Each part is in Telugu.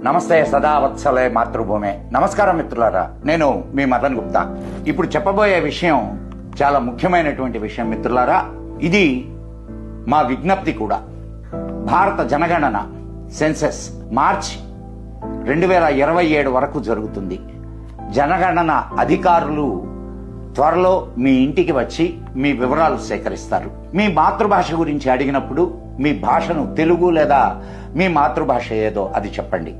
నమస్తే సదావత్సలే మాతృభూమే. నమస్కారం మిత్రులారా, నేను మీ మదన్ గుప్తా. ఇప్పుడు చెప్పబోయే విషయం చాలా ముఖ్యమైనటువంటి విషయం మిత్రులారా. ఇది మా విజ్ఞప్తి కూడా. భారత జనగణన సెన్సెస్ మార్చి 2027 వరకు జరుగుతుంది. జనగణన అధికారులు త్వరలో మీ ఇంటికి వచ్చి మీ వివరాలు సేకరిస్తారు. మీ మాతృభాష గురించి అడిగినప్పుడు మీ భాషను తెలుగు లేదా మీ మాతృభాష ఏదో అది చెప్పండి.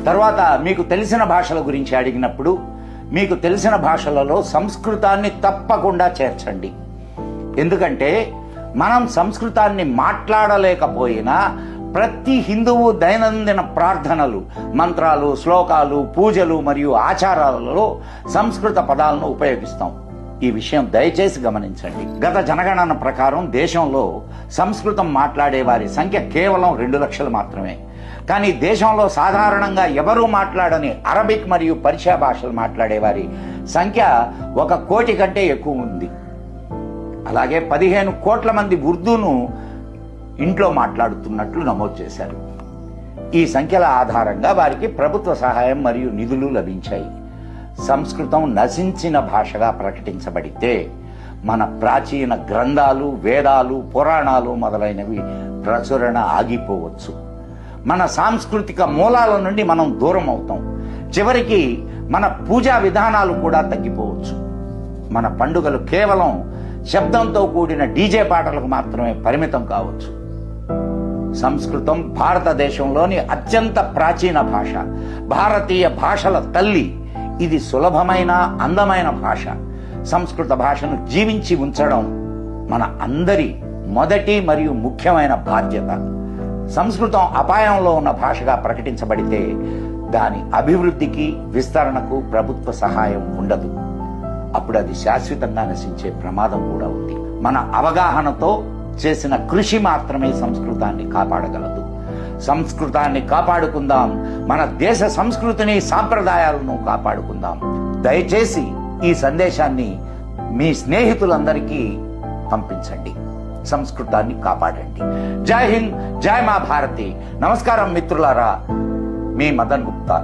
తర్వాత మీకు తెలిసిన భాషల గురించి అడిగినప్పుడు మీకు తెలిసిన భాషలలో సంస్కృతాన్ని తప్పకుండా చేర్చండి. ఎందుకంటే మనం సంస్కృతాన్ని మాట్లాడలేకపోయినా ప్రతి హిందువు దైనందిన ప్రార్థనలు, మంత్రాలు, శ్లోకాలు, పూజలు మరియు ఆచారాలలో సంస్కృత పదాలను ఉపయోగిస్తాం. ఈ విషయం దయచేసి గమనించండి. గత జనగణన ప్రకారం దేశంలో సంస్కృతం మాట్లాడే వారి సంఖ్య కేవలం 2 లక్షలు మాత్రమే. కానీ దేశంలో సాధారణంగా ఎవరూ మాట్లాడని అరబిక్ మరియు పర్షియా భాషలు మాట్లాడే వారి సంఖ్య 1 కోటి కంటే ఎక్కువ ఉంది. అలాగే 15 కోట్ల మంది ఉర్దూను ఇంట్లో మాట్లాడుతున్నట్లు నమోదు చేశారు. ఈ సంఖ్యల ఆధారంగా వారికి ప్రభుత్వ సహాయం మరియు నిధులు లభించాయి. సంస్కృతం నశించిన భాషగా ప్రకటించబడితే మన ప్రాచీన గ్రంథాలు, వేదాలు, పురాణాలు మొదలైనవి ప్రచురణ ఆగిపోవచ్చు. మన సాంస్కృతిక మూలాల నుండి మనం దూరం అవుతాం. చివరికి మన పూజా విధానాలు కూడా తగ్గిపోవచ్చు. మన పండుగలు కేవలం శబ్దంతో కూడిన డీజే పాటలకు మాత్రమే పరిమితం కావచ్చు. సంస్కృతం భారతదేశంలోని అత్యంత ప్రాచీన భాష, భారతీయ భాషల తల్లి. ఇది సులభమైన, అందమైన భాష. సంస్కృత భాషను జీవించి ఉంచడం మన అందరి మొదటి మరియు ముఖ్యమైన బాధ్యత. సంస్కృతం అపాయంలో ఉన్న భాషగా ప్రకటించబడితే దాని అభివృద్ధికి, విస్తరణకు ప్రభుత్వ సహాయం ఉండదు. అప్పుడు అది శాశ్వతంగా నశించే ప్రమాదం కూడా ఉంది. మన అవగాహనతో చేసిన కృషి మాత్రమే సంస్కృతాన్ని కాపాడగలదు. సంస్కృతాన్ని కాపాడుకుందాం. మన దేశ సంస్కృతిని, సాంప్రదాయాలను కాపాడుకుందాం. దయచేసి ఈ సందేశాన్ని మీ స్నేహితులందరికీ పంపించండి. సంస్కృతాన్ని కాపాడండి. జై హింద్, జై మా భారతి. నమస్కారం మిత్రులారా, మీ మదన్ గుప్తా.